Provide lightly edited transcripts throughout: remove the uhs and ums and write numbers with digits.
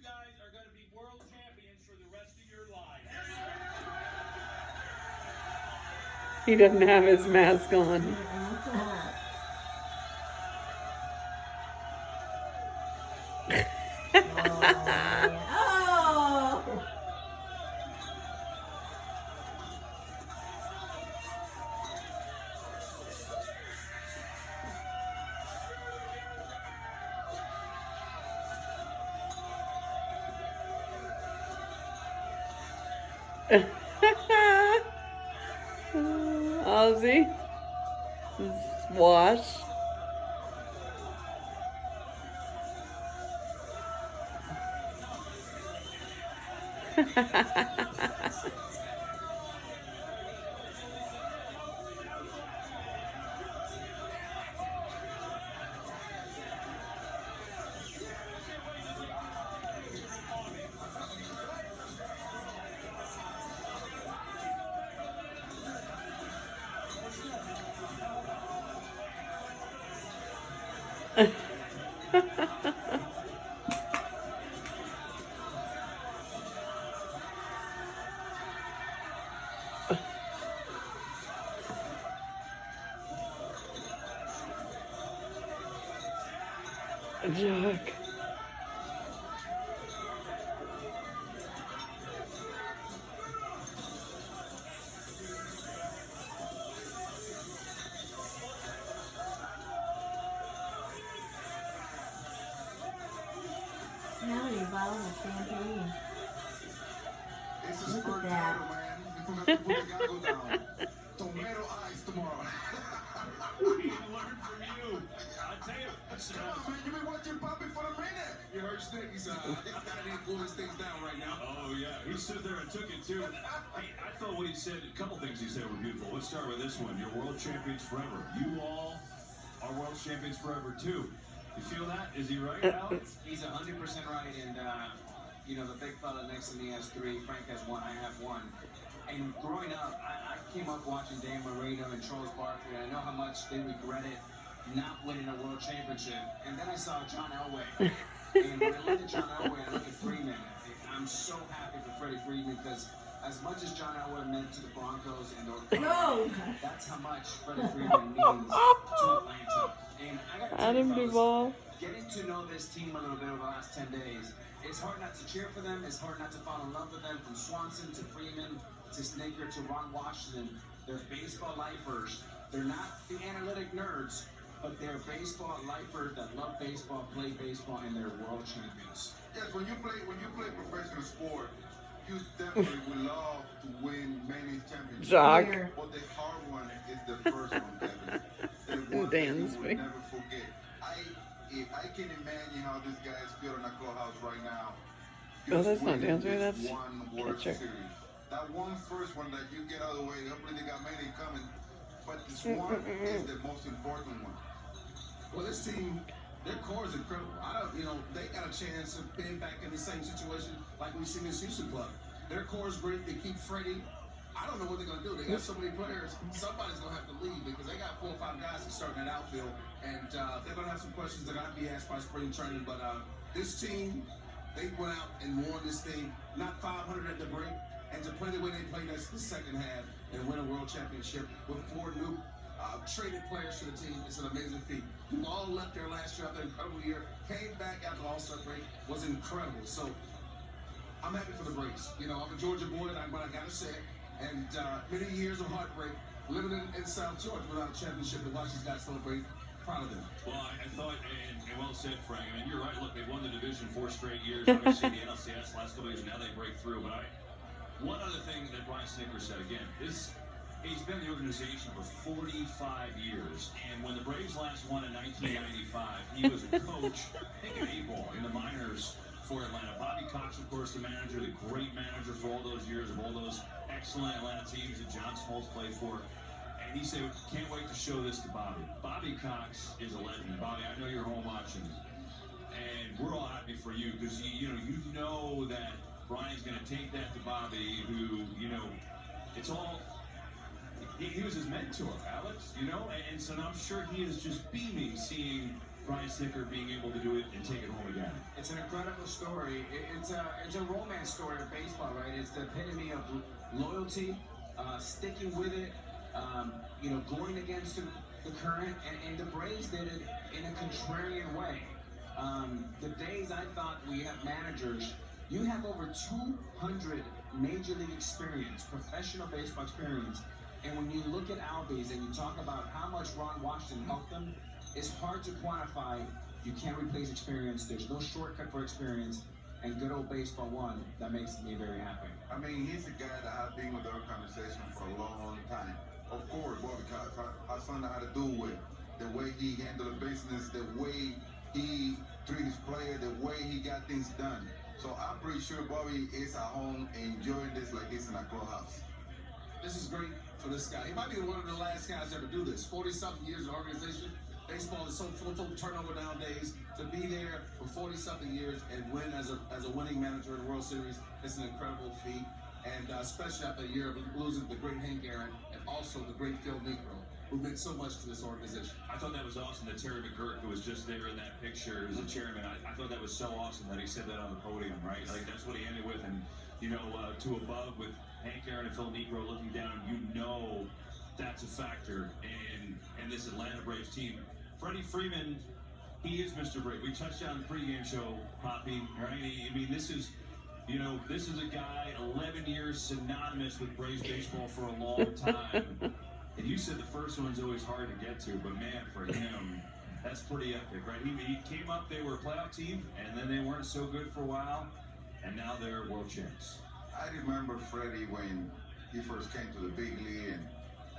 guys are going to be world champions for the rest of your lives. He doesn't have his mask on. Ozzy. Wash. Jack. How many bottles of champagne? Look at that. Tomato ice tomorrow. We learned from you. I tell you, Come on, man, you been watching Bobby for a minute. You heard Snicky's I gotta pull these things down right now. Oh, yeah. He stood there and took it, too. Hey, I thought what he said, a couple things he said were beautiful. Let's start with this one. You're world champions forever. You all are world champions forever, too. You feel that? Is he right, Alex? He's 100% right, and you know, the big fella next to me has 3, Frank has 1, I have 1. And growing up, I came up watching Dan Marino and Charles Barkley, and I know how much they regretted not winning a world championship. And then I saw John Elway. And when I look at John Elway, I look at Freeman. I'm so happy for Freddie Freeman because as much as John Elway meant to the Broncos and that's how much Freddie Freeman means to Atlanta. And I got to tell you, Adam Duvall. getting to know this team a little bit over the last 10 days, it's hard not to cheer for them. It's hard not to fall in love with them. From Swanson to Freeman to Snaker to Ron Washington, they're baseball lifers. They're not the analytic nerds, but they're baseball lifers that love baseball, play baseball, and they're world champions. Yes, when you play professional sport, you definitely would love to win many championships. Jock. But the hard one is the first one, Kevin. The one that you Dance will me. never forget. I can imagine how this guys feel in the clubhouse right now. Oh, that's not winning Dance Me, this that's one World Pitcher. Series. That one first one that you get out of the way, hopefully they got many coming. But this one is the most important one. Well, this team, their core is incredible. They got a chance of being back in the same situation like we've seen this Houston club. Their core is great. They keep Freddie. I don't know what they're going to do. They got so many players. Somebody's going to have to leave because they got 4 or 5 guys that start in that outfield. And they're going to have some questions that got to be asked by spring training. But this team, they went out and won this thing, not 500 at the break. And to play the way they played us the second half and win a world championship with 4 new traded players to the team, it's an amazing feat. Who all left there last year after an incredible year, came back after the All-Star break, was incredible. So I'm happy for the Braves. You know, I'm a Georgia boy, but I gotta say it. And many years of heartbreak, living in South Georgia without a championship, to watch these guys celebrate. Proud of them. Well, I thought, and well said, Frank. I mean, you're right. Look, they won the division 4 straight years. Obviously, the NLCS last couple of years, now they break through. But one other thing that Brian Snitker said, again, is he's been in the organization for 45 years. And when the Braves last won in 1995, he was a coach, I think an A-ball in the minors for Atlanta. Bobby Cox, of course, the manager, the great manager for all those years of all those excellent Atlanta teams that John Smoltz played for. And he said, can't wait to show this to Bobby. Bobby Cox is a legend. Bobby, I know you're home watching. And we're all happy for you because, you know that Brian's going to take that to Bobby, who, it's all, he was his mentor, Alex, and so I'm sure he is just beaming seeing Brian Snitker being able to do it and take it home again. It's an incredible story. It's a romance story of baseball, right? It's the epitome of loyalty, sticking with it, going against the current, and the Braves did it in a contrarian way. The days I thought we have managers, you have over 200 major league experience, professional baseball experience, and when you look at Albies and you talk about how much Ron Washington helped them, it's hard to quantify. You can't replace experience. There's no shortcut for experience. And good old baseball won. That makes me very happy. I mean, he's a guy that I've been with our conversation for a long time. Of course, Bobby Cox, I saw how to do with the way he handled the business, the way he treated his player, the way he got things done. So I'm pretty sure Bobby is at home enjoying this like this in a clubhouse. This is great for this guy. He might be one of the last guys to ever do this. 40-something years in the organization. Baseball is so full of turnover nowadays. To be there for 40-something years and win as a winning manager in the World Series is an incredible feat. And especially after a year of losing the great Hank Aaron and also the great Phil Niekro, who meant so much to this organization. I thought that was awesome that Terry McGurk, who was just there in that picture as a chairman, I thought that was so awesome that he said that on the podium, right? Like, that's what he ended with. And, to above with Hank Aaron and Phil Niekro looking down, that's a factor in this Atlanta Braves team. Freddie Freeman, he is Mr. Brave. We touched on the pregame show, Poppy, right? This is a guy, 11 years synonymous with Braves baseball for a long time. And you said the first one's always hard to get to, but man, for him, that's pretty epic, right? He came up, they were a playoff team, and then they weren't so good for a while, and now they're world champs. I remember Freddie when he first came to the big league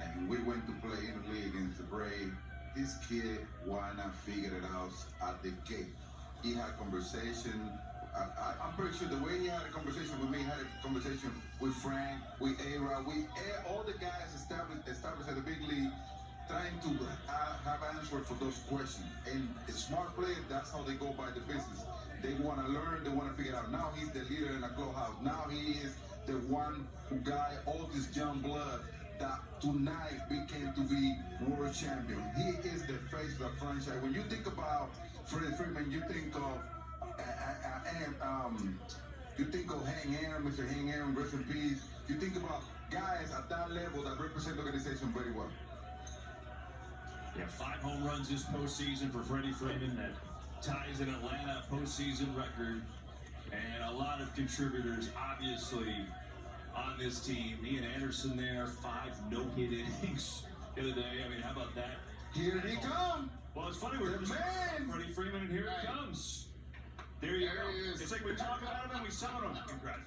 and we went to play in the league against the Braves. This kid wanna figure it out at the gate. He had conversation. I'm pretty sure the way he had a conversation with me, he had a conversation with Frank, with A-Rod, all the guys established at the big league, trying to have answers for those questions. And a smart player, that's how they go by the business. They want to learn, they want to figure it out. Now he's the leader in the clubhouse. Now he is the one who got all this young blood that tonight became to be world champion. He is the face of the franchise. When you think about Freddie Freeman, you think of Hank Aaron, Mr. Hank Aaron, rest in peace. You think about guys at that level that represent the organization very well. Yeah, 5 home runs this postseason for Freddie Freeman. That ties an Atlanta postseason record. And a lot of contributors, obviously, on this team. Ian Anderson there, 5 no-hit innings the other day. How about that? Here he comes. Well, it's funny, we're just Freddie Freeman, and here he comes. There you go. It's like we talk about him and we summon him. Congrats.